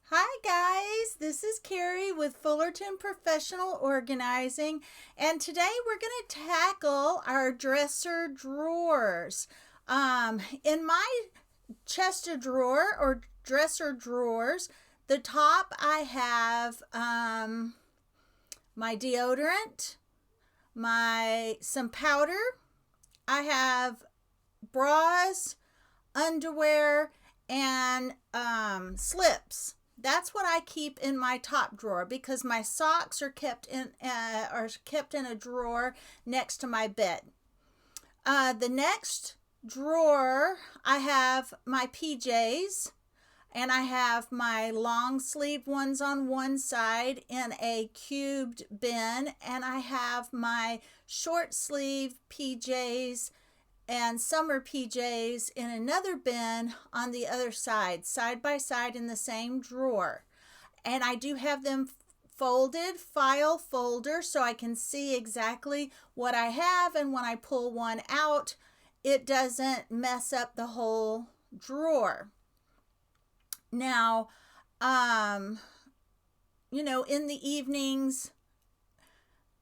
Hi guys, this is Carrie with Fullerton Professional Organizing, and today we're going to tackle our dresser drawers. In my chest of drawer or dresser drawers, the top I have my deodorant, my some powder. I have bras, underwear, and slips. That's what I keep in my top drawer because my socks are kept in a drawer next to my bed. The next drawer, I have my PJs, and I have my long sleeve ones on one side in a cubed bin, and I have my short sleeve PJs and summer PJs in another bin on the other side by side in the same drawer. And I do have them folded, file folder, so I can see exactly what I have. And when I pull one out, it doesn't mess up the whole drawer. Now, in the evenings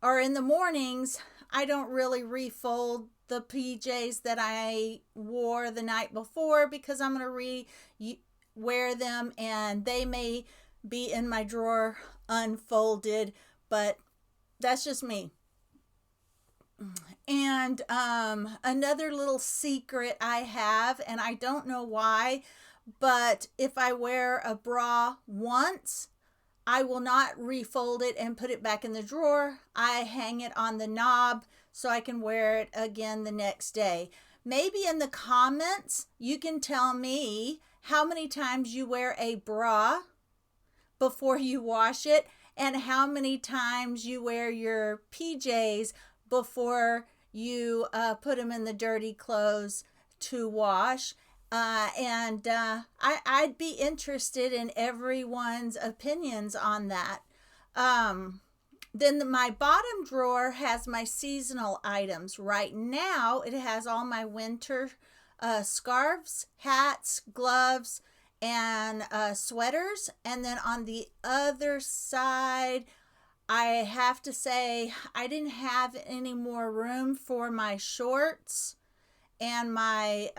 or in the mornings, I don't really refold the PJs that I wore the night before because I'm going to wear them and they may be in my drawer unfolded, but that's just me. And another little secret I have, and I don't know why, but if I wear a bra once, I will not refold it and put it back in the drawer. I hang it on the knob so I can wear it again the next day. Maybe in the comments, you can tell me how many times you wear a bra before you wash it and how many times you wear your PJs before you put them in the dirty clothes to wash. I'd be interested in everyone's opinions on that. Then my bottom drawer has my seasonal items. Right now, it has all my winter scarves, hats, gloves, and sweaters. And then on the other side, I have to say I didn't have any more room for my shorts and my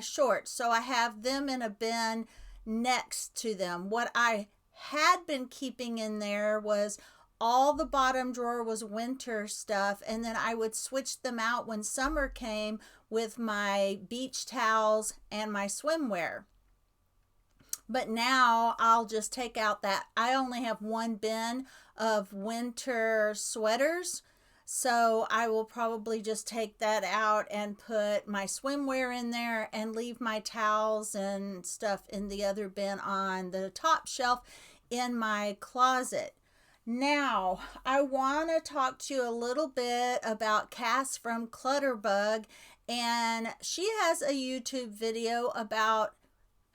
shorts. So I have them in a bin next to them. What I had been keeping in there was all the bottom drawer was winter stuff, and then I would switch them out when summer came with my beach towels and my swimwear. But now I'll just take out that. I only have one bin of winter sweaters. So I will probably just take that out and put my swimwear in there and leave my towels and stuff in the other bin on the top shelf in my closet. Now, I want to talk to you a little bit about Cass from Clutterbug, and she has a YouTube video about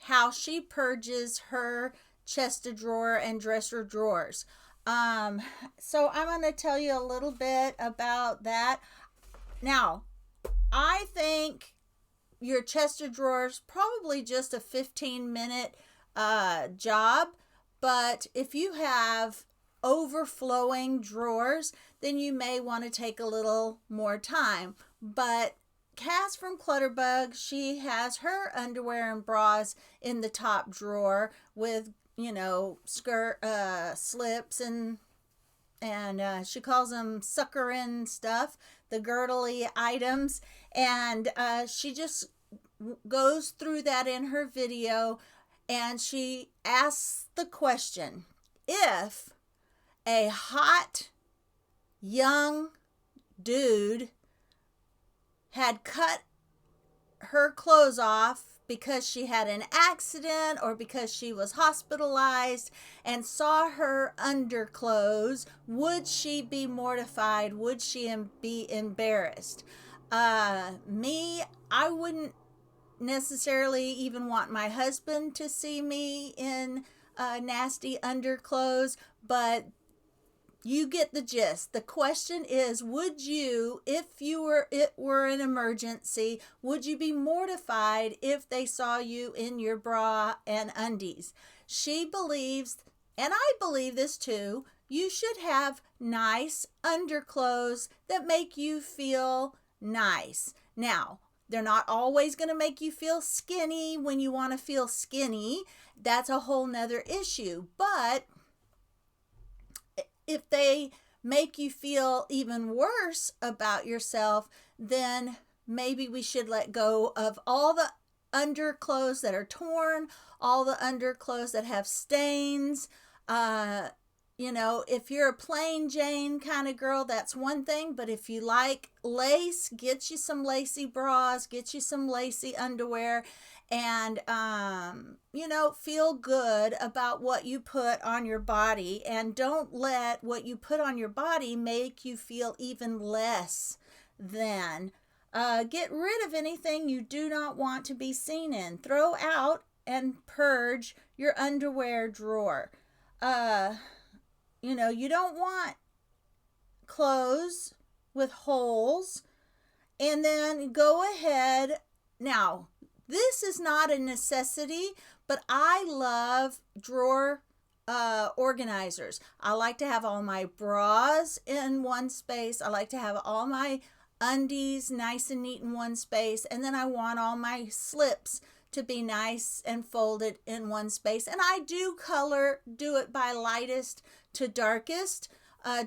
how she purges her chest of drawer and dresser drawers. So I'm going to tell you a little bit about that. Now, I think your chest of drawers probably just a 15-minute job, but if you have overflowing drawers, then you may want to take a little more time. But Cass from Clutterbug, she has her underwear and bras in the top drawer with skirt slips and she calls them sucker-in stuff, the girdly items, and she just goes through that in her video, and she asks the question: if a hot young dude had cut her clothes off because she had an accident or because she was hospitalized and saw her underclothes, would she be mortified? Would she be embarrassed? Me, I wouldn't necessarily even want my husband to see me in nasty underclothes, but You get the gist. The question is, would you, if it were an emergency, would you be mortified if they saw you in your bra and undies? She believes, and I believe this too, you should have nice underclothes that make you feel nice. Now, they're not always going to make you feel skinny when you want to feel skinny. That's a whole nother issue. But if they make you feel even worse about yourself, then maybe we should let go of all the underclothes that are torn, all the underclothes that have stains. If you're a plain Jane kind of girl, that's one thing. But if you like lace, get you some lacy bras, get you some lacy underwear, and feel good about what you put on your body, and don't let what you put on your body make you feel even less than. Get rid of anything you do not want to be seen in. Throw out and purge your underwear drawer. You don't want clothes with holes. And then go ahead. Now, this is not a necessity, but I love drawer organizers. I like to have all my bras in one space. I like to have all my undies nice and neat in one space. And then I want all my slips to be nice and folded in one space. And I do it by lightest to darkest,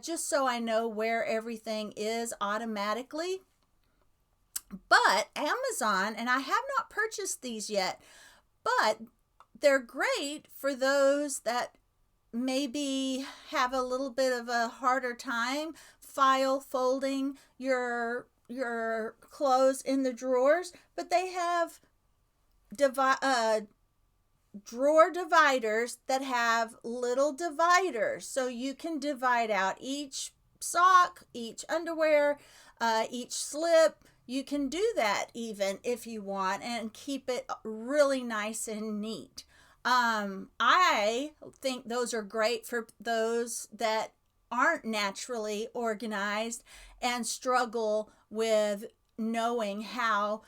just so I know where everything is automatically. But Amazon, and I have not purchased these yet, but they're great for those that maybe have a little bit of a harder time file folding your clothes in the drawers. But they have drawer dividers that have little dividers, so you can divide out each sock, each underwear, each slip. You can do that even if you want, and keep it really nice and neat. I think those are great for those that aren't naturally organized and struggle with knowing how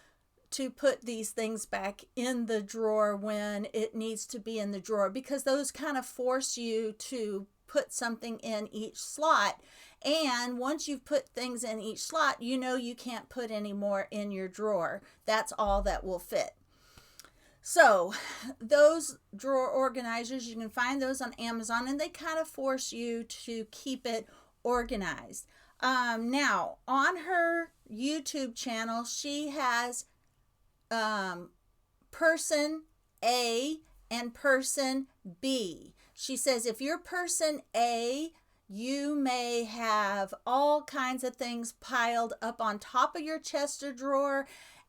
to put these things back in the drawer when it needs to be in the drawer, because those kind of force you to put something in each slot. And once you've put things in each slot, you can't put any more in your drawer. That's all that will fit. So those drawer organizers, you can find those on Amazon, and they kind of force you to keep it organized. Now, on her YouTube channel, she has person A and person B. She says if you're person A, you may have all kinds of things piled up on top of your chest or drawer,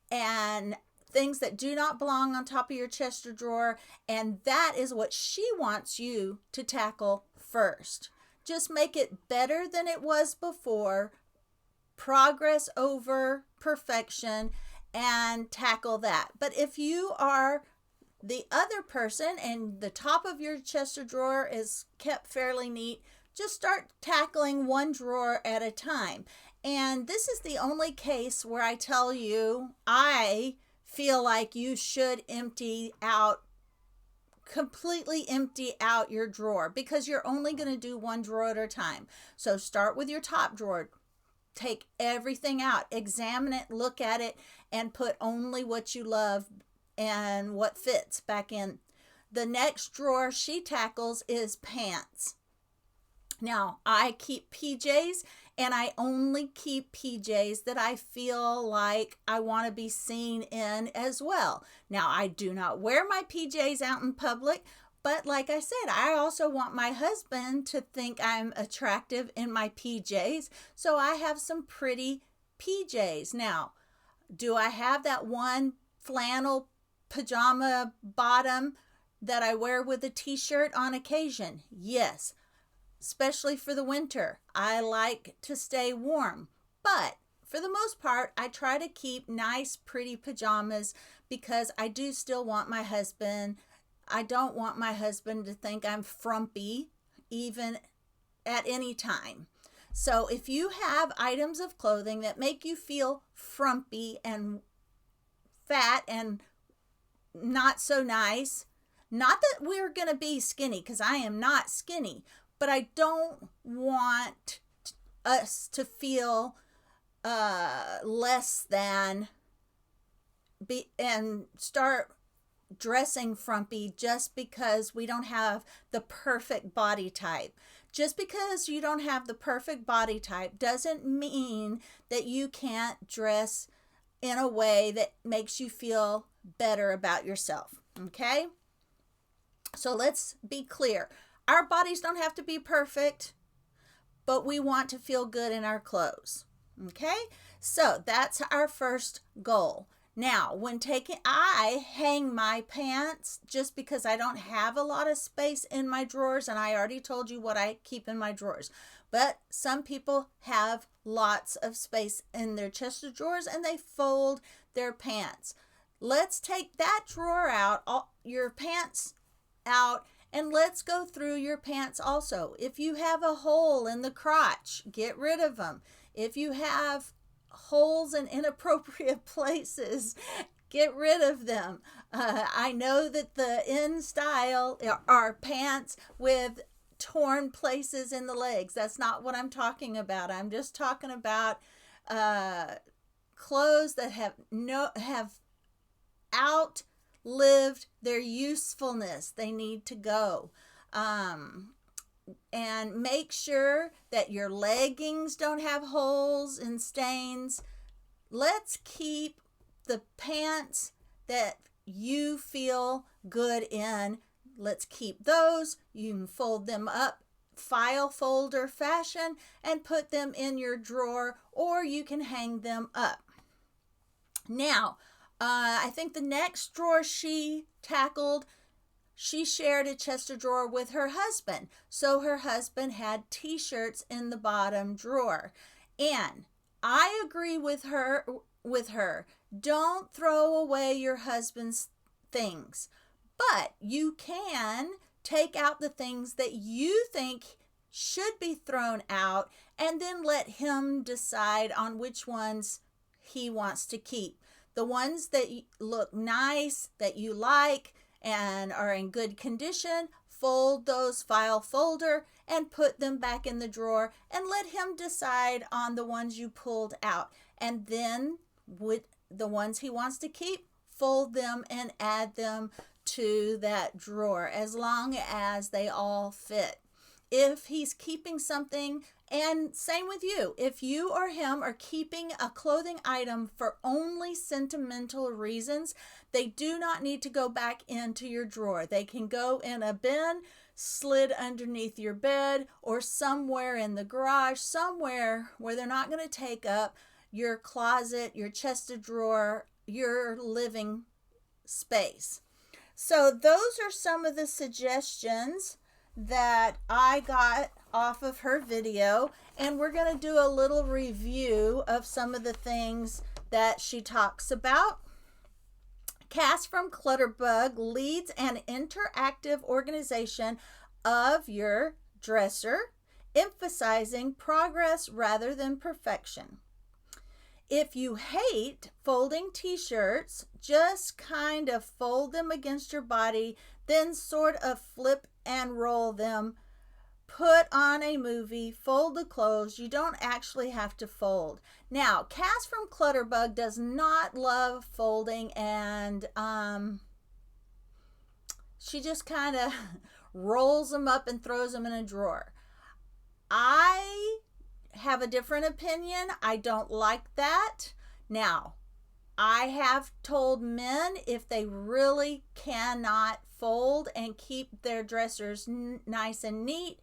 and things that do not belong on top of your chest or drawer, and that is what she wants you to tackle first. Just make it better than it was before. Progress over perfection, and tackle that. But if you are the other person and the top of your chest or drawer is kept fairly neat, just start tackling one drawer at a time. And this is the only case where I tell you I feel like you should completely empty out your drawer, because you're only going to do one drawer at a time. So start with your top drawer. Take everything out, examine it, look at it, and put only what you love and what fits back in. The next drawer she tackles is pants. Now, I keep PJs, and I only keep PJs that I feel like I want to be seen in as well. Now, I do not wear my PJs out in public, but like I said, I also want my husband to think I'm attractive in my PJs, so I have some pretty PJs. Now, do I have that one flannel pajama bottom that I wear with a t-shirt on occasion? Yes, especially for the winter. I like to stay warm, but for the most part, I try to keep nice, pretty pajamas, because I do still want my husband. I don't want my husband to think I'm frumpy, even at any time. So if you have items of clothing that make you feel frumpy and fat and not so nice, not that we're going to be skinny, because I am not skinny, but I don't want us to feel less than and start dressing frumpy just because we don't have the perfect body type. Just because you don't have the perfect body type doesn't mean that you can't dress in a way that makes you feel better about yourself. Okay? So let's be clear. Our bodies don't have to be perfect, but we want to feel good in our clothes. Okay? So that's our first goal. Now, I hang my pants just because I don't have a lot of space in my drawers, and I already told you what I keep in my drawers. But some people have lots of space in their chest of drawers and they fold their pants. Let's take that drawer out, your pants out, and let's go through your pants also. If you have a hole in the crotch, get rid of them. If you have holes in inappropriate places, get rid of them. I know that the in style are pants with torn places in the legs. That's not what I'm talking about. I'm just talking about clothes that have outlived their usefulness. They need to go. And make sure that your leggings don't have holes and stains. Let's keep the pants that you feel good in. Let's keep those. You can fold them up, file folder fashion, and put them in your drawer, or you can hang them up. Now, I think the next drawer she tackled, she shared a chest of drawer with her husband. So her husband had t-shirts in the bottom drawer. And I agree with her. Don't throw away your husband's things. But you can take out the things that you think should be thrown out and then let him decide on which ones he wants to keep. The ones that look nice, that you like, and are in good condition, fold those, file folder, and put them back in the drawer, and let him decide on the ones you pulled out. And then with the ones he wants to keep, fold them and add them to that drawer, as long as they all fit. If he's keeping something, and same with you, if you or him are keeping a clothing item for only sentimental reasons, they do not need to go back into your drawer. They can go in a bin, slid underneath your bed, or somewhere in the garage, somewhere where they're not going to take up your closet, your chest of drawer, your living space. So those are some of the suggestions that I got off of her video, and we're going to do a little review of some of the things that she talks about. Cass from Clutterbug leads an interactive organization of your dresser, emphasizing progress rather than perfection. If you hate folding t-shirts, just kind of fold them against your body, then sort of flip and roll them. Put on a movie, fold the clothes. You don't actually have to fold. Now, Cass from Clutterbug does not love folding, and she just kind of rolls them up and throws them in a drawer. I have a different opinion. I don't like that. Now, I have told men, if they really cannot fold and keep their dressers nice and neat,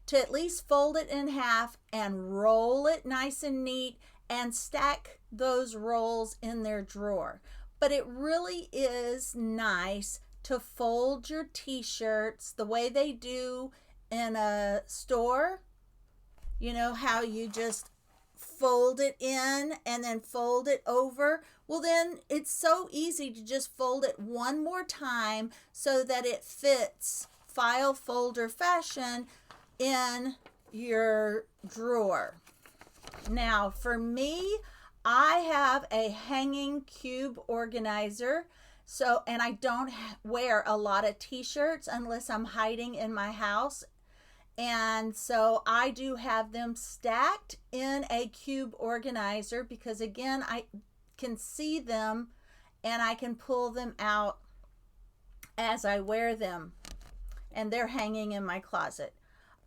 to at least fold it in half and roll it nice and neat and stack those rolls in their drawer. But it really is nice to fold your t-shirts the way they do in a store. You know how you just fold it in and then fold it over? Well, then it's so easy to just fold it one more time so that it fits file folder fashion in your drawer. Now, for me, I have a hanging cube organizer. So, and I don't wear a lot of t-shirts unless I'm hiding in my house. And so I do have them stacked in a cube organizer because, again, I can see them and I can pull them out as I wear them. And they're hanging in my closet.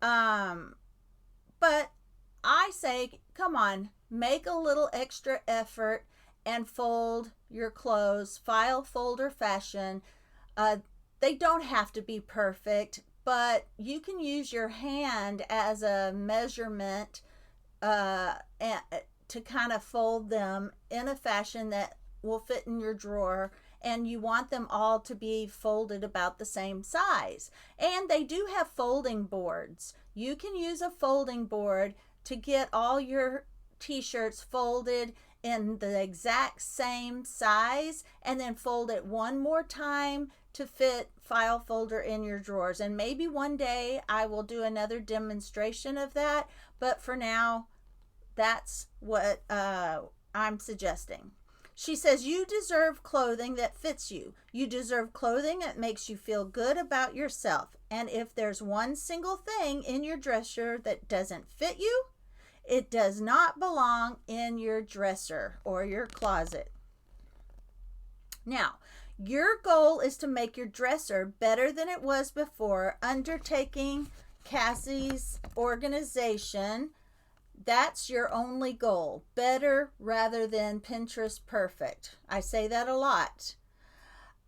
But I say, come on, make a little extra effort and fold your clothes, file folder fashion. They don't have to be perfect, but you can use your hand as a measurement to kind of fold them in a fashion that will fit in your drawer, and you want them all to be folded about the same size. And they do have folding boards. You can use a folding board to get all your t-shirts folded in the exact same size, and then fold it one more time to fit file folder in your drawers. And maybe one day I will do another demonstration of that, but for now, that's what I'm suggesting. She says, you deserve clothing that fits you. You deserve clothing that makes you feel good about yourself. And if there's one single thing in your dresser that doesn't fit you, it does not belong in your dresser or your closet. Now, your goal is to make your dresser better than it was before. Undertaking Cassie's organization, that's your only goal. Better rather than Pinterest perfect. I say that a lot.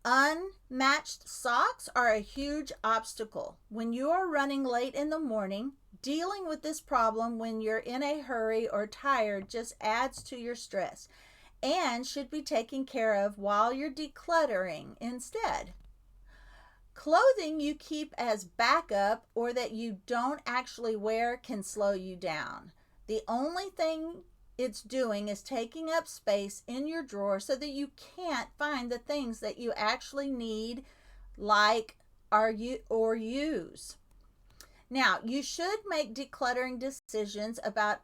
Unmatched socks are a huge obstacle. When you are running late in the morning, dealing with this problem when you're in a hurry or tired just adds to your stress and should be taken care of while you're decluttering instead. Clothing you keep as backup or that you don't actually wear can slow you down. The only thing it's doing is taking up space in your drawer so that you can't find the things that you actually need, like, or use. Now, you should make decluttering decisions about,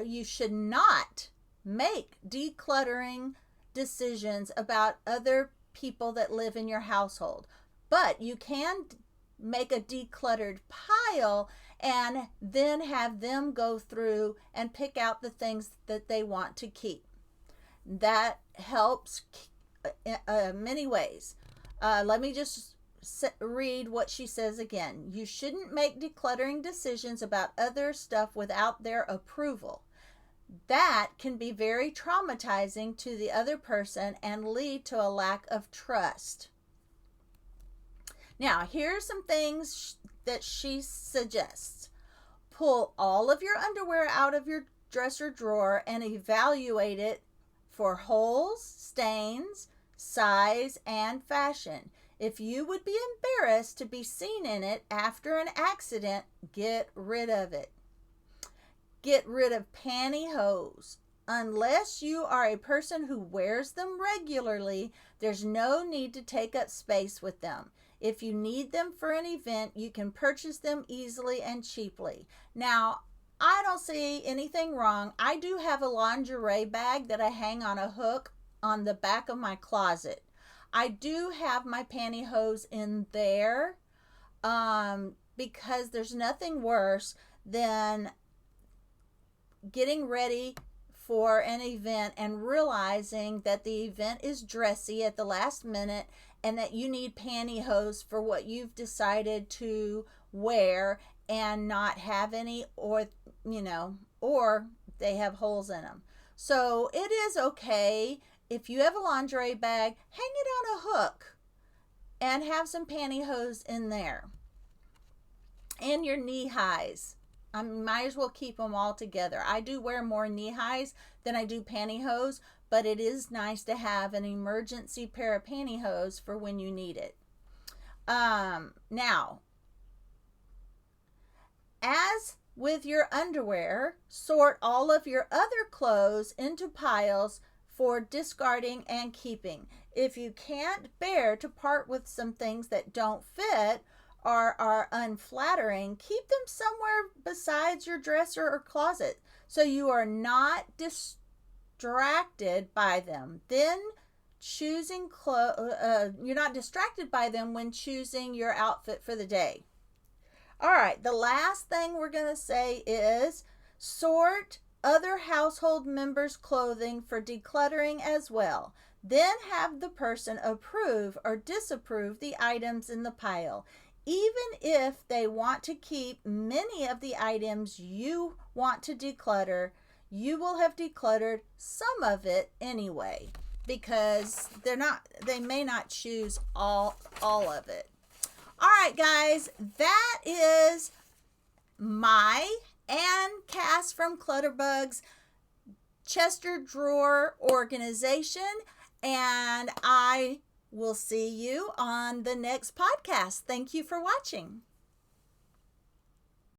you should not make decluttering decisions about other people that live in your household. But you can make a decluttered pile and then have them go through and pick out the things that they want to keep. That helps many ways. Let me just read what she says again. You shouldn't make decluttering decisions about other stuff without their approval. That can be very traumatizing to the other person and lead to a lack of trust. Now, here's some things that she suggests. Pull all of your underwear out of your dresser drawer and evaluate it for holes, stains, size, and fashion. If you would be embarrassed to be seen in it after an accident, get rid of it. Get rid of pantyhose. Unless you are a person who wears them regularly, there's no need to take up space with them. If you need them for an event, you can purchase them easily and cheaply. Now, I don't see anything wrong. I do have a lingerie bag that I hang on a hook on the back of my closet. I do have my pantyhose in there because there's nothing worse than getting ready for an event and realizing that the event is dressy at the last minute and that you need pantyhose for what you've decided to wear and not have any, or they have holes in them. So it is okay if you have a lingerie bag, hang it on a hook and have some pantyhose in there. And your knee highs. I might as well keep them all together. I do wear more knee highs than I do pantyhose, but it is nice to have an emergency pair of pantyhose for when you need it. Now, as with your underwear, sort all of your other clothes into piles for discarding and keeping. If you can't bear to part with some things that don't fit, are unflattering, keep them somewhere besides your dresser or closet so you are not distracted by them. Then you're not distracted by them when choosing your outfit for the day. All right, the last thing we're going to say is sort other household members' clothing for decluttering as well. Then have the person approve or disapprove the items in the pile. Even if they want to keep many of the items you want to declutter, you will have decluttered some of it anyway, because they may not choose all of it. All right, guys, that is my and Cass from Clutterbug's Chester drawer organization, and I will see you on the next podcast. Thank you for watching.